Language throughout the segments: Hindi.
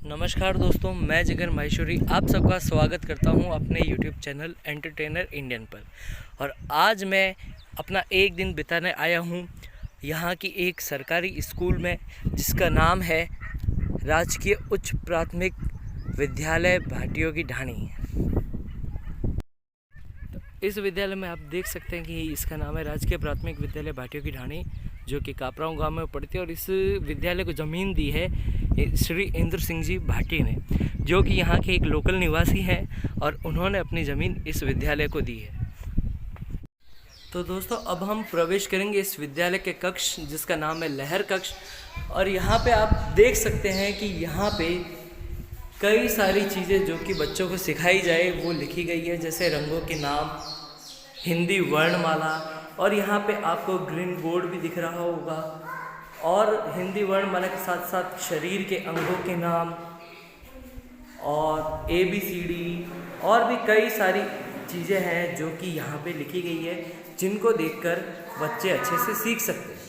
नमस्कार दोस्तों, मैं जिगर माहेश्वरी आप सबका स्वागत करता हूं अपने YouTube चैनल एंटरटेनर इंडियन पर। और आज मैं अपना एक दिन बिताने आया हूं यहां की एक सरकारी स्कूल में, जिसका नाम है राजकीय उच्च प्राथमिक विद्यालय भाटियों की ढाणी। इस विद्यालय में आप देख सकते हैं कि इसका नाम है राजकीय प्राथमिक विद्यालय भाटियों की ढाणी, जो कि कापराओं गांव में पड़ती है। और इस विद्यालय को ज़मीन दी है श्री इंद्र सिंह जी भाटी ने, जो कि यहाँ के एक लोकल निवासी हैं और उन्होंने अपनी ज़मीन इस विद्यालय को दी है। तो दोस्तों, अब हम प्रवेश करेंगे इस विद्यालय के कक्ष, जिसका नाम है लहर कक्ष। और यहाँ पे आप देख सकते हैं कि यहाँ पे कई सारी चीज़ें जो कि बच्चों को सिखाई जाए वो लिखी गई है, जैसे रंगों के नाम, हिंदी वर्णमाला, और यहाँ पे आपको ग्रीन बोर्ड भी दिख रहा होगा। और हिंदी वर्णमाला के साथ साथ शरीर के अंगों के नाम और ABCD और भी कई सारी चीज़ें हैं जो कि यहाँ पे लिखी गई है, जिनको देखकर बच्चे अच्छे से सीख सकते हैं।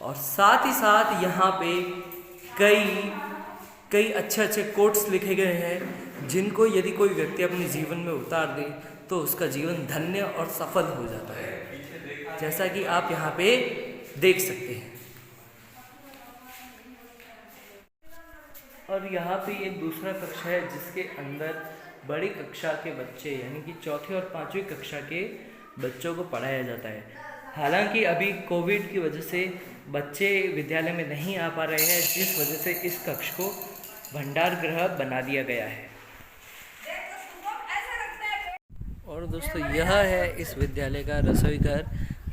और साथ ही साथ यहाँ पे कई अच्छे कोट्स लिखे गए हैं, जिनको यदि कोई व्यक्ति अपने जीवन में उतार दे तो उसका जीवन धन्य और सफल हो जाता है, जैसा कि आप यहाँ पे देख सकते हैं। और यहाँ पे एक दूसरा कक्षा है, जिसके अंदर बड़ी कक्षा के बच्चे यानी कि चौथी और पांचवी कक्षा के बच्चों को पढ़ाया जाता है। हालांकि अभी कोविड की वजह से बच्चे विद्यालय में नहीं आ पा रहे हैं, जिस वजह से इस कक्ष को भंडार गृह बना दिया गया है। और दोस्तों, यह है इस विद्यालय का रसोई घर,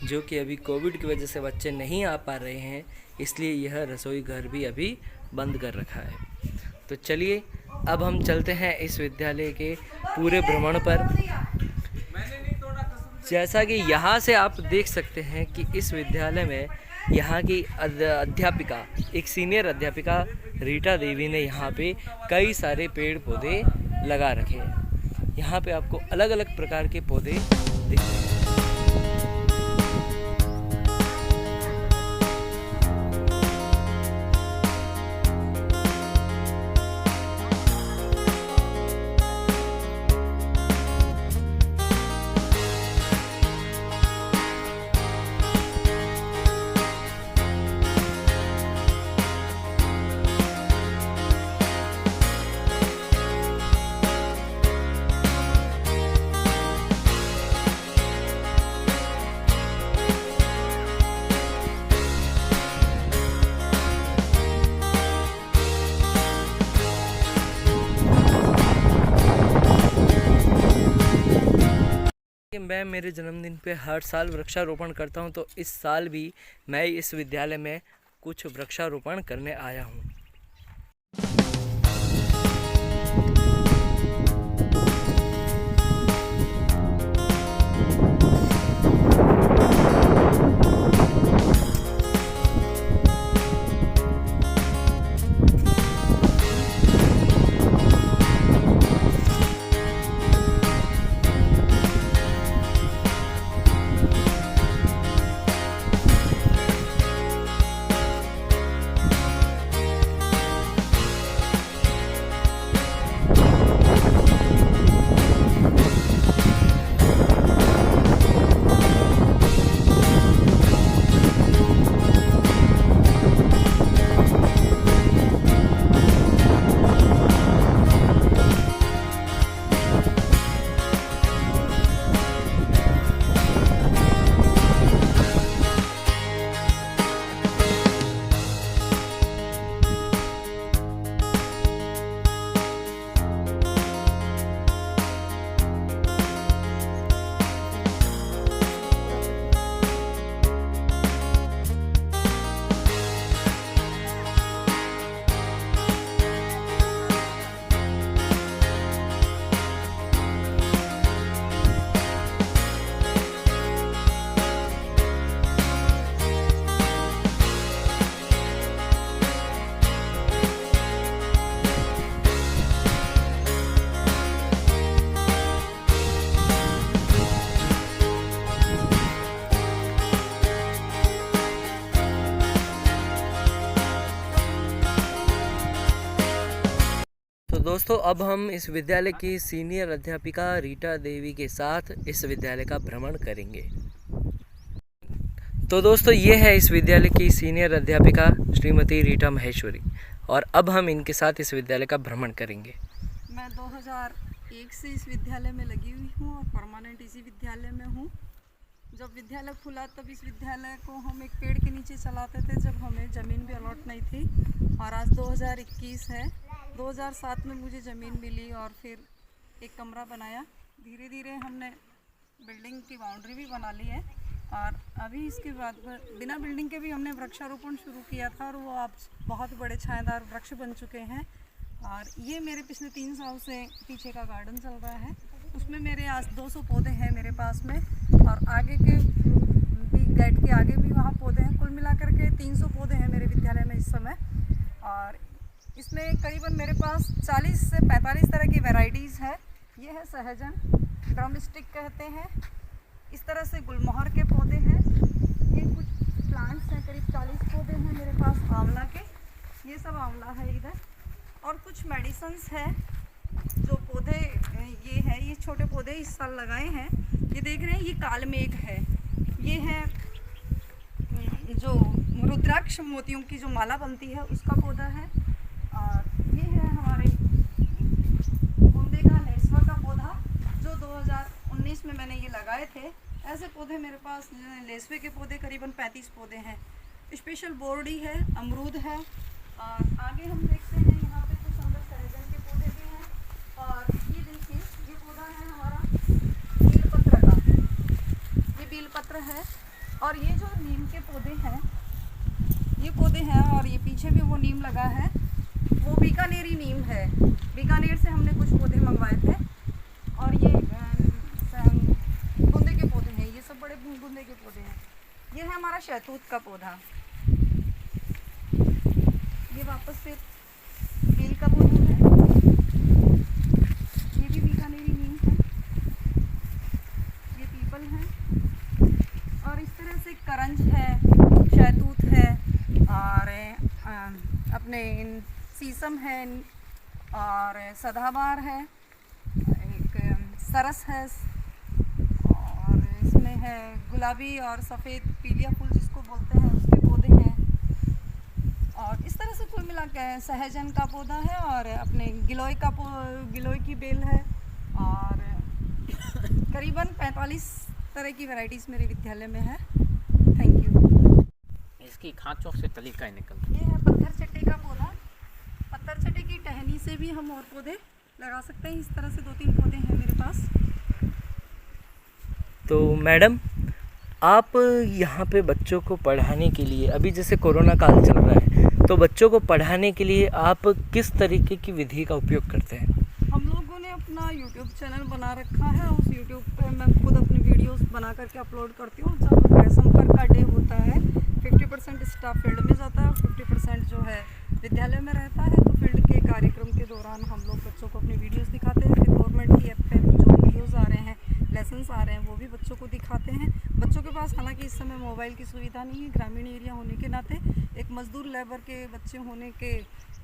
जो कि अभी कोविड की वजह से बच्चे नहीं आ पा रहे हैं, इसलिए यह रसोई घर भी अभी बंद कर रखा है। तो चलिए अब हम चलते हैं इस विद्यालय के पूरे भ्रमण पर। जैसा कि यहाँ से आप देख सकते हैं कि इस विद्यालय में यहाँ की अध्यापिका, एक सीनियर अध्यापिका रीटा देवी ने यहाँ पे कई सारे पेड़ पौधे लगा रखे हैं। यहाँ पे आपको अलग अलग प्रकार के पौधे दिखते हैं। मैं मेरे जन्मदिन पे हर साल वृक्षारोपण करता हूं, तो इस साल भी मैं इस विद्यालय में कुछ वृक्षारोपण करने आया हूं। तो दोस्तों अब हम इस विद्यालय की सीनियर अध्यापिका रीटा देवी के साथ इस विद्यालय का भ्रमण करेंगे। तो दोस्तों ये है इस विद्यालय की सीनियर अध्यापिका श्रीमती रीटा महेश्वरी, और अब हम इनके साथ इस विद्यालय का भ्रमण करेंगे। मैं 2001 से इस विद्यालय में लगी हुई हूँ और परमानेंट इसी विद्यालय में हूँ। जब विद्यालय खुला तब इस विद्यालय को हम एक पेड़ के नीचे चलाते थे, जब हमें ज़मीन भी अलॉट नहीं थी। और आज 2021 है, 2007 में मुझे ज़मीन मिली और फिर एक कमरा बनाया। धीरे धीरे हमने बिल्डिंग की बाउंड्री भी बना ली है और अभी इसके बाद बिना बिल्डिंग के भी हमने वृक्षारोपण शुरू किया था और वो अब बहुत बड़े छायादार वृक्ष बन चुके हैं। और ये मेरे पिछले 3 साल से पीछे का गार्डन चल रहा है, उसमें मेरे आज 200 पौधे हैं मेरे पास में, और आगे के भी गेट के आगे भी वहाँ पौधे हैं। कुल मिलाकर के 300 पौधे हैं मेरे विद्यालय में इस समय। और इसमें करीबन मेरे पास 40 से 45 तरह की वैरायटीज़ है। ये है सहजन, ड्रम स्टिक कहते हैं, इस तरह से गुलमोहर के पौधे हैं। ये कुछ प्लांट्स हैं, करीब 40 पौधे हैं मेरे पास आंवला के, ये सब आंवला है इधर। और कुछ मेडिसन्स है जो पौधे ये है, ये छोटे पौधे इस साल लगाए हैं। ये देख रहे हैं, ये कालमेघ है, ये है जो रुद्राक्ष मोतियों की जो माला बनती है उसका पौधा है। और ये है हमारे बूंदे का लेसवा का पौधा जो 2019 में मैंने ये लगाए थे। ऐसे पौधे मेरे पास लेसवे के पौधे करीबन 35 पौधे हैं। स्पेशल बोर्डी है, अमरूद है। और आगे हम देखते हैं यहाँ पे कुछ अंदर सहजन के पौधे भी हैं। और ये देखिए, ये पौधा है हमारा बेलपत्र का, ये बेलपत्र है। और ये जो नीम के पौधे हैं, ये पौधे हैं, और ये पीछे भी वो नीम लगा है, वो बीकानेरी नीम है। बीकानेर से हमने कुछ पौधे मंगवाए थे। और ये बूंदे के पौधे हैं, ये सब बड़े बूंदे के पौधे हैं। ये है हमारा शहतूत का पौधा। ये वापस से बेल का पौधा है, ये भी बीकानेरी नीम है। ये पीपल है, और इस तरह से करंज है, शहतूत है, और अपने शीशम है, और सदाबहार है, एक सरस है, और इसमें है गुलाबी और सफ़ेद पीलिया फूल जिसको बोलते हैं, उसके पौधे हैं। और इस तरह से कुल मिला के सहजन का पौधा है, और अपने गिलोय की बेल है, और करीबन 45 तरह की वैरायटीज़ मेरे विद्यालय में है। Thank you. इसकी खांचों से तलीका निकलती ये है पत्थर चट्टे का पौधा। पत्थर चट्टे की टहनी से भी हम और पौधे लगा सकते हैं। इस तरह से 2-3 पौधे हैं मेरे पास। तो मैडम, आप यहाँ पे बच्चों को पढ़ाने के लिए, अभी जैसे कोरोना काल चल रहा है, तो बच्चों को पढ़ाने के लिए आप किस तरीके की विधि का उपयोग करते हैं? हम लोगों ने अपना YouTube चैनल बना रखा है। उस YouTube पे मैं खुद अपनी वीडियोस बना करके अपलोड करती हूँ। जब संपर्क का डे होता है, 50% स्टाफ फील्ड में जाता है, 50% जो है विद्यालय में रहता है। तो फील्ड के कार्यक्रम के दौरान हम लोग बच्चों को अपनी वीडियोस दिखाते हैं। फिर गवर्नमेंट की ऐप पे जो वीडियोस आ रहे हैं, लेसन्स आ रहे हैं, वो भी बच्चों को दिखाते हैं। बच्चों के पास हालांकि इस समय मोबाइल की सुविधा नहीं है, ग्रामीण एरिया होने के नाते, एक मजदूर लेबर के बच्चे होने के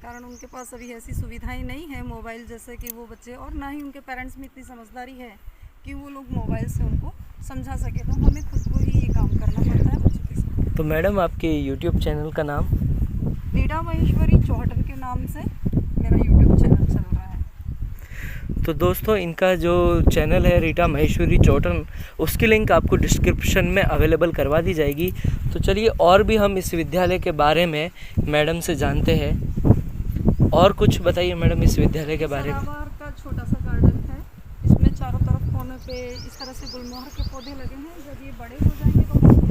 कारण उनके पास अभी ऐसी सुविधाएं नहीं है मोबाइल जैसे कि वो बच्चे, और ना ही उनके पेरेंट्स में इतनी समझदारी है कि वो लोग मोबाइल से उनको समझा सके। तो हमें खुद को ही ये काम करना पड़ता है बच्चों के साथ। तो मैडम, आपके YouTube चैनल का नाम? रीटा महेश्वरी चौहटन के नाम से मेरा YouTube चैनल चल रहा है। तो दोस्तों, इनका जो चैनल है रीटा महेश्वरी चौहटन, उसकी लिंक आपको डिस्क्रिप्शन में अवेलेबल करवा दी जाएगी। तो चलिए और भी हम इस विद्यालय के बारे में मैडम से जानते हैं। और कुछ बताइए मैडम इस विद्यालय के बारे में। सदाबहार का छोटा सा गार्डन है, इसमें चारों तरफ कोने पे इस तरह से गुलमोहर के पौधे लगे हैं। जब ये बड़े हो जाएंगे तो उसमें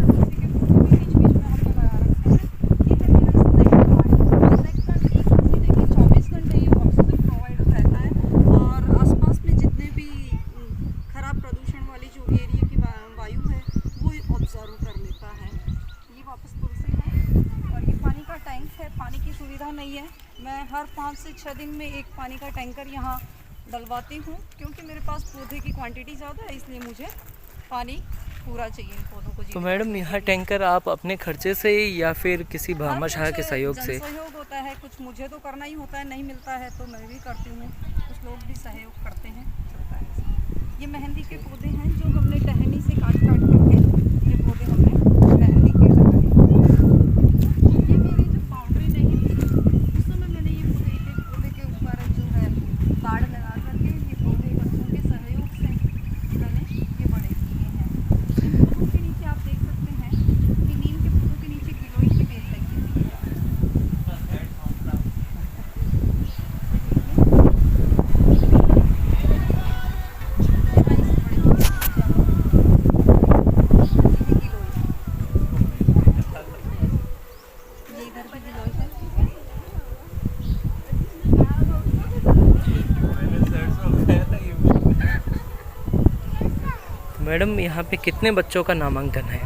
तुलसी के पौधे भी बीच बीच में हमने लगा रखे हैं। ये है मेरा स्नेक प्लांट। एक देखिए 24 घंटे ये ऑक्सीजन प्रोवाइड रहता है, और आसपास में जितने भी खराब प्रदूषण वाली जो एरिया की वायु है वो ऑब्जर्व कर लेता है। ये वापस तुलसी है, और ये पानी का टैंक है। पानी की सुविधा नहीं है, मैं हर 5 से 6 दिन में एक पानी का टैंकर यहाँ डलवाती हूँ, क्योंकि मेरे पास पौधे की क्वांटिटी ज़्यादा है, इसलिए मुझे पानी पूरा चाहिए इन पौधों को। तो मैडम यहाँ टैंकर आप अपने खर्चे से या फिर किसी भामाशाह के सहयोग से? सहयोग होता है, कुछ मुझे तो करना ही होता है, नहीं मिलता है तो मैं भी करती हूँ, कुछ लोग भी सहयोग करते हैं, चलता है। ये मेहंदी के पौधे हैं जो हमने टहनी से काट करके ये पौधे हमने मेहंदी के लगाए। ये मेरी जो बाउंड्री नहीं थी उस समय मैंने ये पौधे एक पौधे के ऊपर जो है बाड़ लगा करके ये पौधे बच्चों के सहयोग से मैंने ये बड़े किए हैं। इन पौधों के नीचे आप देख सकते हैं कि नीम के पौधों के नीचे गिलोय की बेल लगी हुई है। ये इधर भी गिलोय है। मैडम यहाँ पे कितने बच्चों का नामांकन है?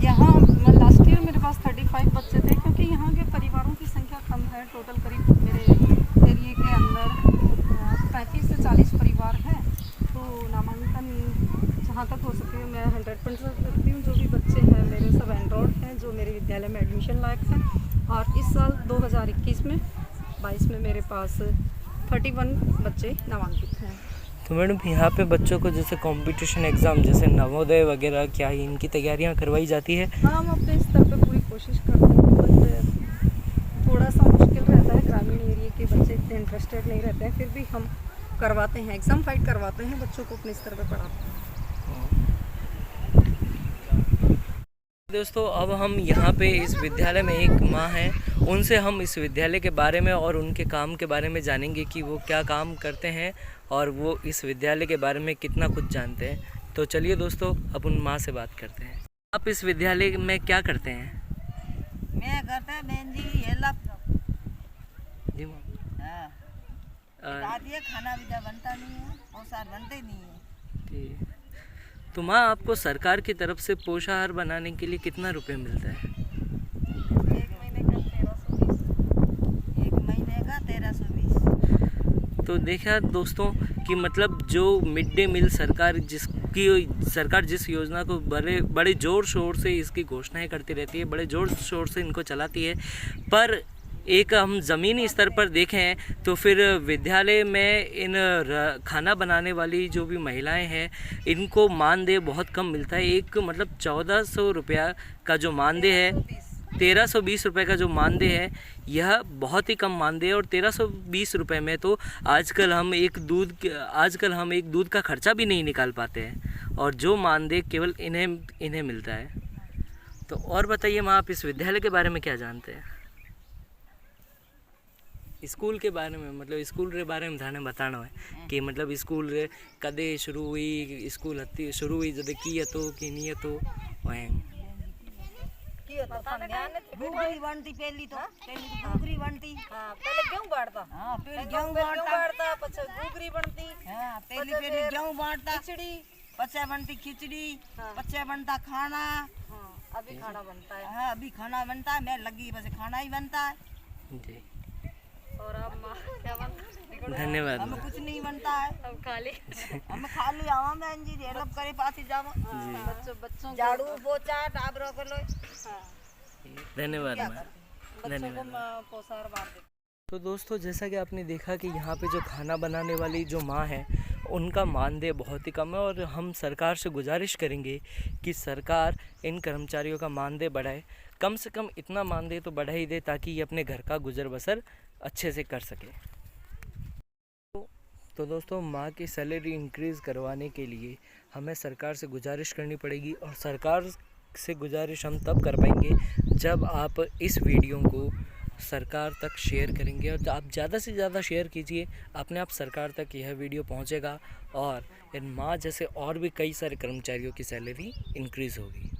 यहाँ लास्ट ईयर मेरे पास 35 बच्चे थे, क्योंकि यहाँ के परिवारों की संख्या कम है। टोटल करीब मेरे एरिए के अंदर 35 से 40 परिवार हैं। तो नामांकन जहाँ तक हो सके मैं 100% करती हूँ। जो भी बच्चे हैं मेरे सब एनरोल्ड हैं जो मेरे विद्यालय में एडमिशन लायक हैं। और इस साल 2021 में 22 में मेरे पास 31 बच्चे नामांकित हैं। तो मैडम यहाँ पे बच्चों को जैसे कंपटीशन एग्ज़ाम जैसे नवोदय वगैरह क्या इनकी तैयारियाँ करवाई जाती है? हाँ, हम अपने स्तर पे पूरी कोशिश करते हैं, बट थोड़ा सा मुश्किल रहता है। ग्रामीण एरिया के बच्चे इतने इंटरेस्टेड नहीं रहते हैं, फिर भी हम करवाते हैं, एग्ज़ाम फाइट करवाते हैं, बच्चों को अपने स्तर पे पढ़ाते हैं। दोस्तों अब हम यहाँ पे इस विद्यालय में एक माँ हैं, उनसे हम इस विद्यालय के बारे में और उनके काम के बारे में जानेंगे कि वो क्या काम करते हैं और वो इस विद्यालय के बारे में कितना कुछ जानते हैं। तो चलिए दोस्तों अब उन माँ से बात करते हैं। आप इस विद्यालय में क्या करते हैं? मैं करता है बहन जी हेल्प। जी माँ। हाँ, दादी खाना भी बनता नहीं है और सार बनते नहीं है। जी। तो माँ आपको सरकार की तरफ से पोषाहार बनाने के लिए कितना रुपए मिलता है? एक महीने का 1320। एक महीने का 1320। तो देखा दोस्तों कि मतलब जो मिड डे मील सरकार जिस योजना को बड़े ज़ोर शोर से इसकी घोषणाएं करती रहती है, बड़े ज़ोर शोर से इनको चलाती है, पर एक हम ज़मीनी स्तर पर देखें तो फिर विद्यालय में इन खाना बनाने वाली जो भी महिलाएं हैं इनको मानदेय बहुत कम मिलता है। एक मतलब 1400 रुपया का जो मानदेय है, 1320 रुपये का जो मानदेय है, यह बहुत ही कम मानदेय है। और 1320 रुपये में तो आजकल हम एक दूध का खर्चा भी नहीं निकाल पाते हैं, और जो मानदेय केवल इन्हें मिलता है। तो और बताइए माँ, आप इस विद्यालय के बारे में क्या जानते हैं? स्कूल के बारे में, मतलब स्कूल के बारे में थाने बताना है कि मतलब स्कूल कदे शुरू हुई, स्कूल हत्ती शुरू हुई जब की तो कि नहीं तो वहीं गुगरी बनती पहली तो गुगरी बनती। हाँ, पहले गेहूं बांटता। हाँ, पहले गेहूं बांटता, पछे गुगरी बनती। हाँ, पहले गेहूं बांटता, खिचड़ी। पचे बनती खिचड़ी, हाँ। पचे बनता खाना। हाँ, अभी खाना बनता है। हाँ, अभी खाना बनता है, मैं लगी बस खाना ही बनता है। जी। और अब माँ क्या बनता है? धन्यवाद। हमें कुछ नहीं बनता है, हम खाली हम खाली आवा बहन जी हेल्प करे पास ही जावा। बच्चों को झाड़ू पोछा टाबरों को लो। हाँ, धन्यवाद मैम। बच्चों को पोषाहार बांट देते। तो दोस्तों जैसा कि आपने देखा कि यहाँ पे जो खाना बनाने वाली जो माँ है उनका मानदेय बहुत ही कम है, और हम सरकार से गुजारिश करेंगे कि सरकार इन कर्मचारियों का मानदेय बढ़ाए, कम से कम इतना मानदेय तो बढ़ा ही दे ताकि ये अपने घर का गुजर बसर अच्छे से कर सके। तो दोस्तों माँ की सैलरी इंक्रीज़ करवाने के लिए हमें सरकार से गुजारिश करनी पड़ेगी, और सरकार से गुजारिश हम तब कर पाएंगे जब आप इस वीडियो को सरकार तक शेयर करेंगे। और आप ज़्यादा से ज़्यादा शेयर कीजिए, अपने आप सरकार तक यह वीडियो पहुंचेगा और इन माँ जैसे और भी कई सारे कर्मचारियों की सैलरी इंक्रीज़ होगी।